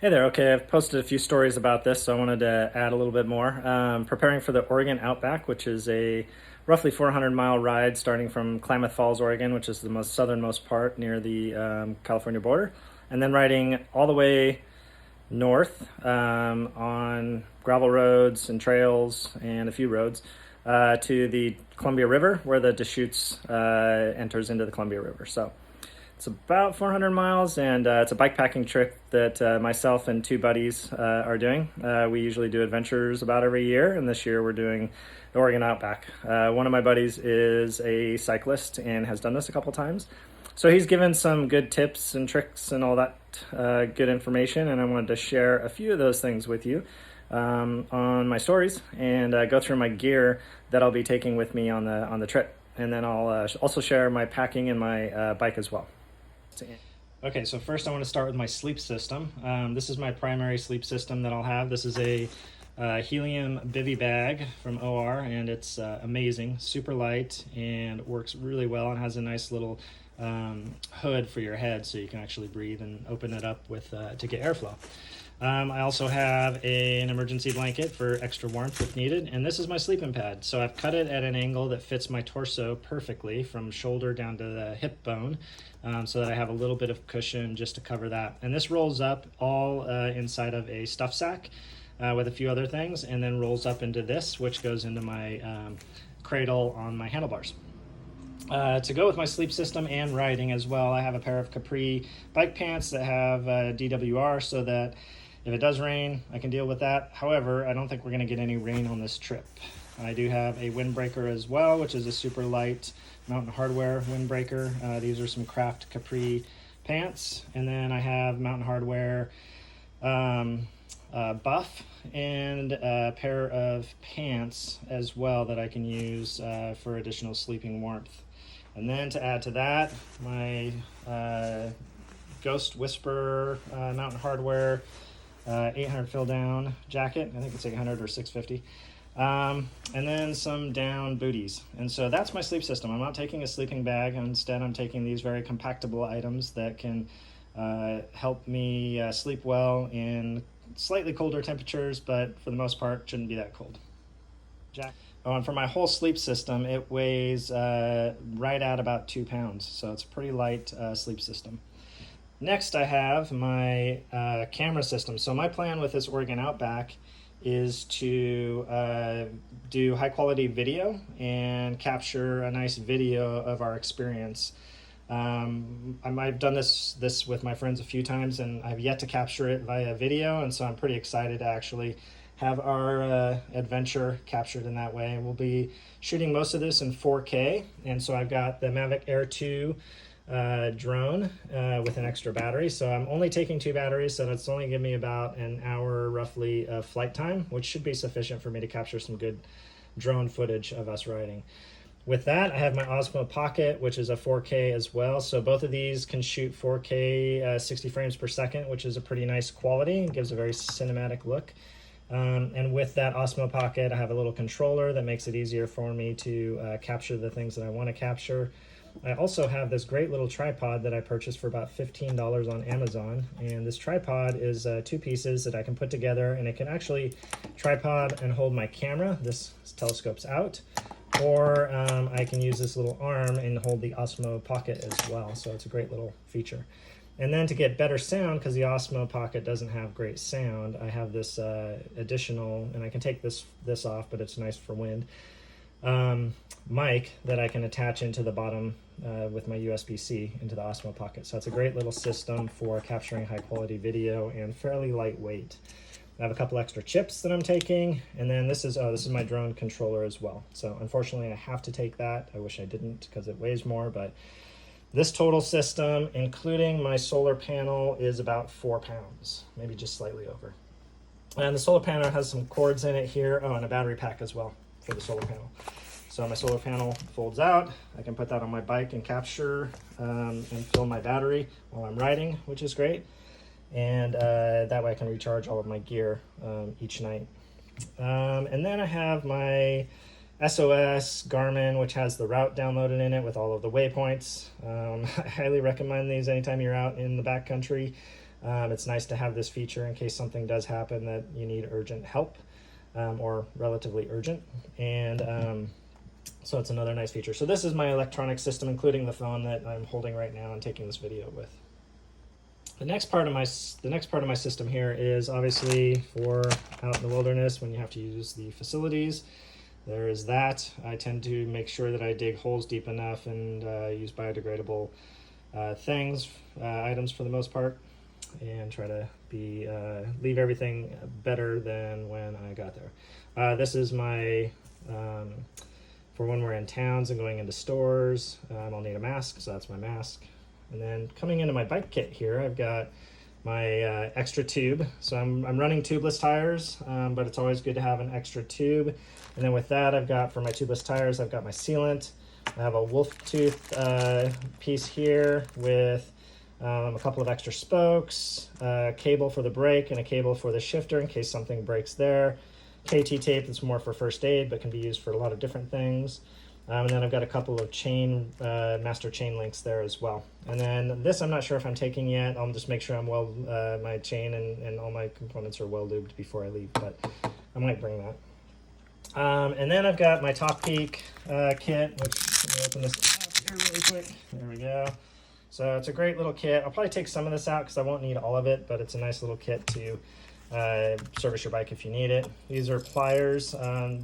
Hey there. Okay, I've posted a few stories about this, so I wanted to add a little bit more. Preparing for the Oregon Outback, which is a roughly 400-mile ride starting from Klamath Falls, Oregon, which is the most southernmost part near the California border, and then riding all the way north on gravel roads and trails and a few roads to the Columbia River, where the Deschutes enters into the Columbia River. So it's about 400 miles, and it's a bikepacking trip that myself and two buddies are doing. We usually do adventures about every year, and this year we're doing the Oregon Outback. One of my buddies is a cyclist and has done this a couple times. So he's given some good tips and tricks and all that good information, and I wanted to share a few of those things with you on my stories and go through my gear that I'll be taking with me on the trip. And then I'll also share my packing and my bike as well. Okay, so first I want to start with my sleep system. This is my primary sleep system that I'll have. This is a helium bivy bag from OR, and it's amazing, super light, and works really well, and has a nice little hood for your head so you can actually breathe and open it up with to get airflow. I also have an emergency blanket for extra warmth if needed, and this is my sleeping pad. So I've cut it at an angle that fits my torso perfectly from shoulder down to the hip bone, so that I have a little bit of cushion just to cover that. And this rolls up all inside of a stuff sack with a few other things, and then rolls up into this, which goes into my cradle on my handlebars. To go with my sleep system and riding as well, I have a pair of Capri bike pants that have DWR, so that if it does rain, I can deal with that. However, I don't think we're going to get any rain on this trip. I do have a windbreaker as well, which is a super light Mountain Hardwear windbreaker. These are some Craft Capri pants. And then I have Mountain Hardwear buff and a pair of pants as well that I can use for additional sleeping warmth. And then to add to that, my Ghost Whisperer Mountain Hardwear 800 fill down jacket. I think it's 800 or 650. And then some down booties. And so that's my sleep system. I'm not taking a sleeping bag. Instead, I'm taking these very compactable items that can help me sleep well in slightly colder temperatures, but for the most part, shouldn't be that cold. Oh, and for my whole sleep system, it weighs right at about 2 pounds. So it's a pretty light sleep system. Next, I have my camera system. So my plan with this Oregon Outback is to do high quality video and capture a nice video of our experience. I've done this with my friends a few times, and I've yet to capture it via video, and so I'm pretty excited to actually have our adventure captured in that way. We'll be shooting most of this in 4K, and so I've got the Mavic Air 2 drone with an extra battery. So I'm only taking 2 batteries, so that's only giving me about an hour roughly of flight time, which should be sufficient for me to capture some good drone footage of us riding. With that, I have my Osmo Pocket, which is a 4K as well. So both of these can shoot 4K 60 frames per second, which is a pretty nice quality and gives a very cinematic look. And with that Osmo Pocket, I have a little controller that makes it easier for me to capture the things that I want to capture. I also have this great little tripod that I purchased for about $15 on Amazon. And this tripod is 2 pieces that I can put together, and it can actually tripod and hold my camera. This telescopes out. Or I can use this little arm and hold the Osmo Pocket as well. So it's a great little feature. And then to get better sound, because the Osmo Pocket doesn't have great sound, I have this additional, and I can take this off, but it's nice for wind, mic that I can attach into the bottom with my USB-C into the Osmo Pocket. So it's a great little system for capturing high quality video and fairly lightweight. I have a couple extra chips that I'm taking, and then this is my drone controller as well. So unfortunately I have to take that. I wish I didn't because it weighs more, but this total system, including my solar panel, is about 4 pounds, maybe just slightly over. And the solar panel has some cords in it here. Oh, and a battery pack as well for the solar panel. So my solar panel folds out. I can put that on my bike and capture and fill my battery while I'm riding, which is great. And that way I can recharge all of my gear each night. And then I have my SOS Garmin, which has the route downloaded in it with all of the waypoints. I highly recommend these anytime you're out in the backcountry. It's nice to have this feature in case something does happen that you need urgent help, or relatively urgent. And so it's another nice feature. So this is my electronic system, including the phone that I'm holding right now and taking this video with. The next part of my system here is obviously for out in the wilderness when you have to use the facilities. There is that. I tend to make sure that I dig holes deep enough and use biodegradable items for the most part, and try to leave everything better than when I got there. This is my for when we're in towns and going into stores. I'll need a mask, so that's my mask. And then coming into my bike kit here, I've got my extra tube. So I'm running tubeless tires, but it's always good to have an extra tube. And then with that, I've got, for my tubeless tires, I've got my sealant. I have a wolf tooth piece here with a couple of extra spokes, a cable for the brake, and a cable for the shifter in case something breaks there. KT tape that's more for first aid, but can be used for a lot of different things. And then I've got a couple of master chain links there as well. And then this I'm not sure if I'm taking yet. I'll just make sure I'm my chain and all my components are well lubed before I leave, but I might bring that. And then I've got my Top Peak kit, which, let me open this up here really quick. There we go. So it's a great little kit. I'll probably take some of this out because I won't need all of it, but it's a nice little kit to service your bike if you need it. These are pliers.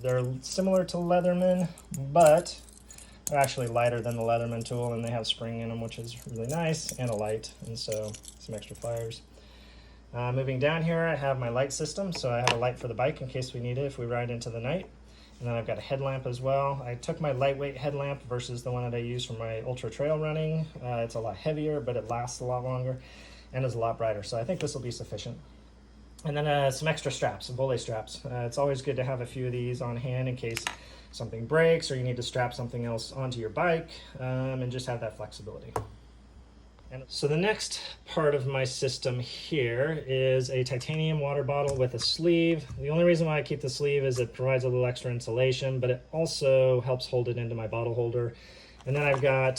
They're similar to Leatherman, but they're actually lighter than the Leatherman tool, and they have spring in them, which is really nice, and a light, and so some extra pliers. Moving down here, I have my light system, so I have a light for the bike in case we need it if we ride into the night. And then I've got a headlamp as well. I took my lightweight headlamp versus the one that I use for my ultra trail running. It's a lot heavier, but it lasts a lot longer and is a lot brighter, so I think this will be sufficient. And then some extra straps, some belay straps. It's always good to have a few of these on hand in case something breaks or you need to strap something else onto your bike, and just have that flexibility. And so the next part of my system here is a titanium water bottle with a sleeve. The only reason why I keep the sleeve is it provides a little extra insulation, but it also helps hold it into my bottle holder. And then I've got,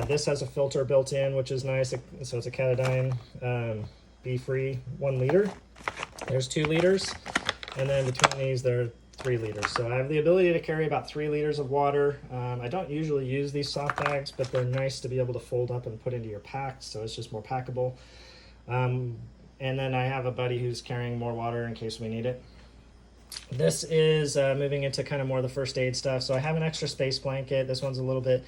this has a filter built in, which is nice. So it's a Catadine Be-Free 1 liter. There's 2 liters. And then between these, there are 3 liters. So I have the ability to carry about 3 liters of water. I don't usually use these soft bags, but they're nice to be able to fold up and put into your pack, so it's just more packable. And then I have a buddy who's carrying more water in case we need it. This is moving into kind of more of the first aid stuff. So I have an extra space blanket. This one's a little bit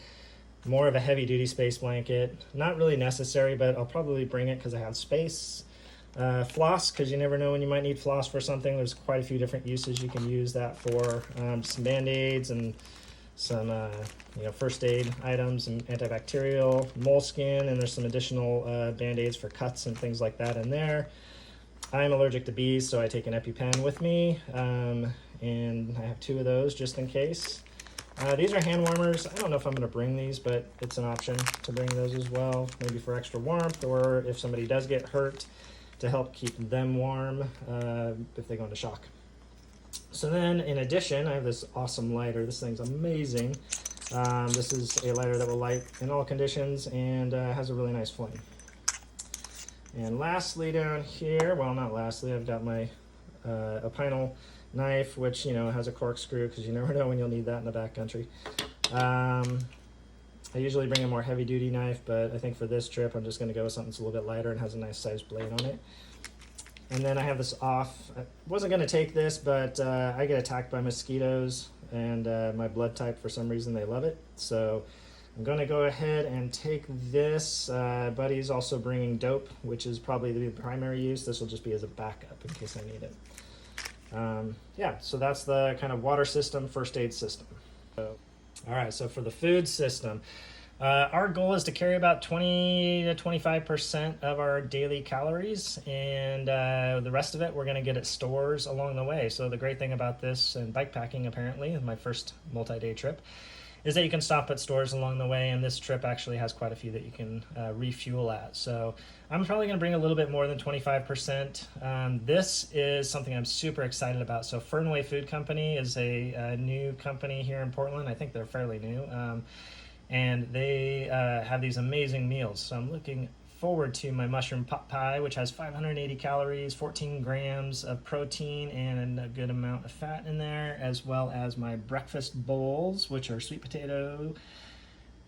more of a heavy duty space blanket. Not really necessary, but I'll probably bring it because I have space. Floss, because you never know when you might need floss for something. There's quite a few different uses you can use that for. Some band-aids and some first aid items and antibacterial, moleskin, and there's some additional band-aids for cuts and things like that in there. I'm allergic to bees, so I take an EpiPen with me, and I have 2 of those just in case. These are hand warmers. I don't know if I'm going to bring these, but it's an option to bring those as well, maybe for extra warmth, or if somebody does get hurt, to help keep them warm if they go into shock. So then, in addition, I have this awesome lighter. This thing's amazing. This is a lighter that will light in all conditions and has a really nice flame. And lastly down here, well, not lastly, I've got my Opinel knife, which, has a corkscrew because you never know when you'll need that in the backcountry. I usually bring a more heavy-duty knife, but I think for this trip I'm just going to go with something that's a little bit lighter and has a nice sized blade on it. And then I have this off. I wasn't going to take this, but I get attacked by mosquitoes, and my blood type, for some reason, they love it. So I'm going to go ahead and take this. Buddy's also bringing dope, which is probably the primary use. This will just be as a backup in case I need it. Yeah, so that's the kind of water system, first aid system. So, all right, so for the food system, our goal is to carry about 20 to 25% of our daily calories, and the rest of it we're going to get at stores along the way. So the great thing about this and bikepacking, apparently, my first multi-day trip, is that you can stop at stores along the way, and this trip actually has quite a few that you can refuel at. So I'm probably going to bring a little bit more than 25%. This is something I'm super excited about. So Fernway Food Company is a new company here in Portland. I think they're fairly new. And they have these amazing meals. So I'm looking forward to my mushroom pot pie, which has 580 calories, 14 grams of protein, and a good amount of fat in there, as well as my breakfast bowls, which are sweet potato,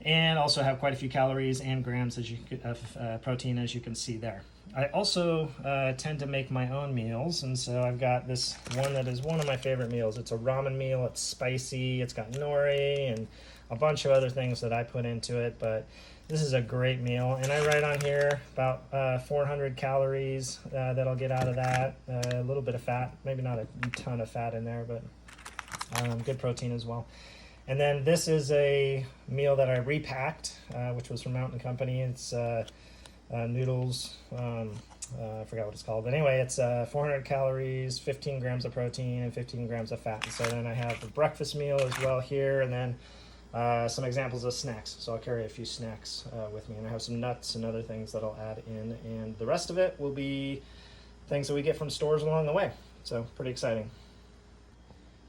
and also have quite a few calories and grams of protein, as you can see there. I also tend to make my own meals, and so I've got this one that is one of my favorite meals. It's a ramen meal. It's spicy. It's got nori and a bunch of other things that I put into it, but this is a great meal. And I write on here about 400 calories that I'll get out of that. A little bit of fat, maybe not a ton of fat in there, but good protein as well. And then this is a meal that I repacked, which was from Mountain Company. It's noodles, I forgot what it's called, but anyway, it's 400 calories, 15 grams of protein, and 15 grams of fat. So then I have the breakfast meal as well here, and then some examples of snacks. So I'll carry a few snacks with me, and I have some nuts and other things that I'll add in, and the rest of it will be things that we get from stores along the way. So pretty exciting.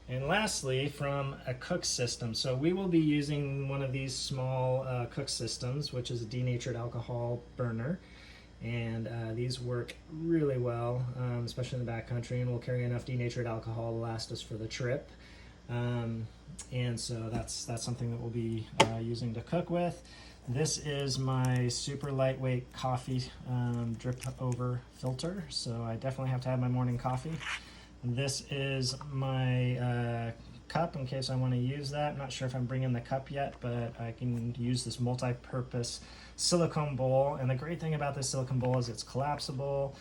And lastly, from a cook system. So we will be using one of these small cook systems, which is a denatured alcohol burner. And these work really well, especially in the backcountry, and we'll carry enough denatured alcohol to last us for the trip. And so that's something that we'll be using to cook with. This is my super lightweight coffee drip over filter. So I definitely have to have my morning coffee. This is my cup in case I want to use that. I'm not sure if I'm bringing the cup yet, but I can use this multi-purpose silicone bowl. And the great thing about this silicone bowl is it's collapsible.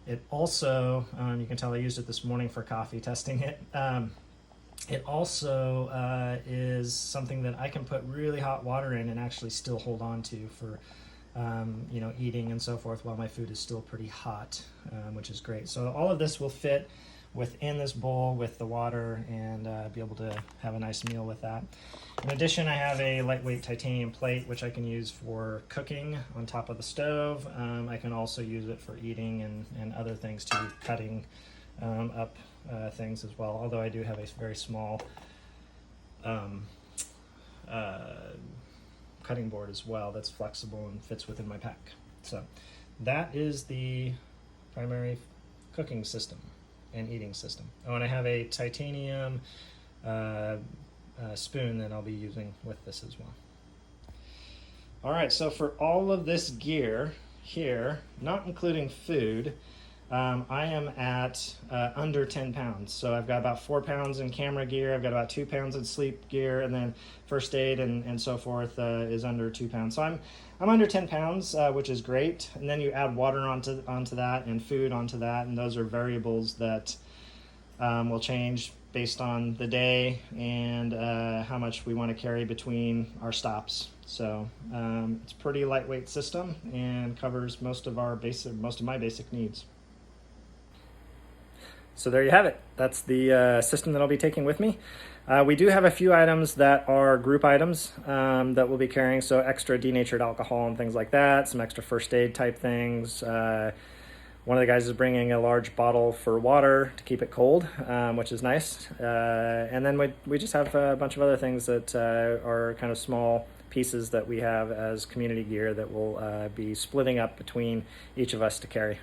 It also, you can tell I used it this morning for coffee, testing it. It also is something that I can put really hot water in and actually still hold on to for eating and so forth while my food is still pretty hot, which is great. So all of this will fit within this bowl with the water and be able to have a nice meal with that. In addition, I have a lightweight titanium plate which I can use for cooking on top of the stove. I can also use it for eating and other things too, cutting up things as well, although I do have a very small cutting board as well that's flexible and fits within my pack. So that is the primary cooking system and eating system. Oh, and I have a titanium spoon that I'll be using with this as well. All right, so for all of this gear here, not including food, I am at under 10 pounds. So I've got about 4 pounds in camera gear, I've got about 2 pounds in sleep gear, and then first aid and so forth is under 2 pounds. So I'm under 10 pounds, which is great. And then you add water onto that and food onto that, and those are variables that will change based on the day and how much we want to carry between our stops. So it's a pretty lightweight system and covers most of my basic needs. So there you have it. That's the system that I'll be taking with me. We do have a few items that are group items that we'll be carrying, so extra denatured alcohol and things like that, some extra first aid type things. One of the guys is bringing a large bottle for water to keep it cold, which is nice. And then we just have a bunch of other things that are kind of small pieces that we have as community gear that we'll be splitting up between each of us to carry.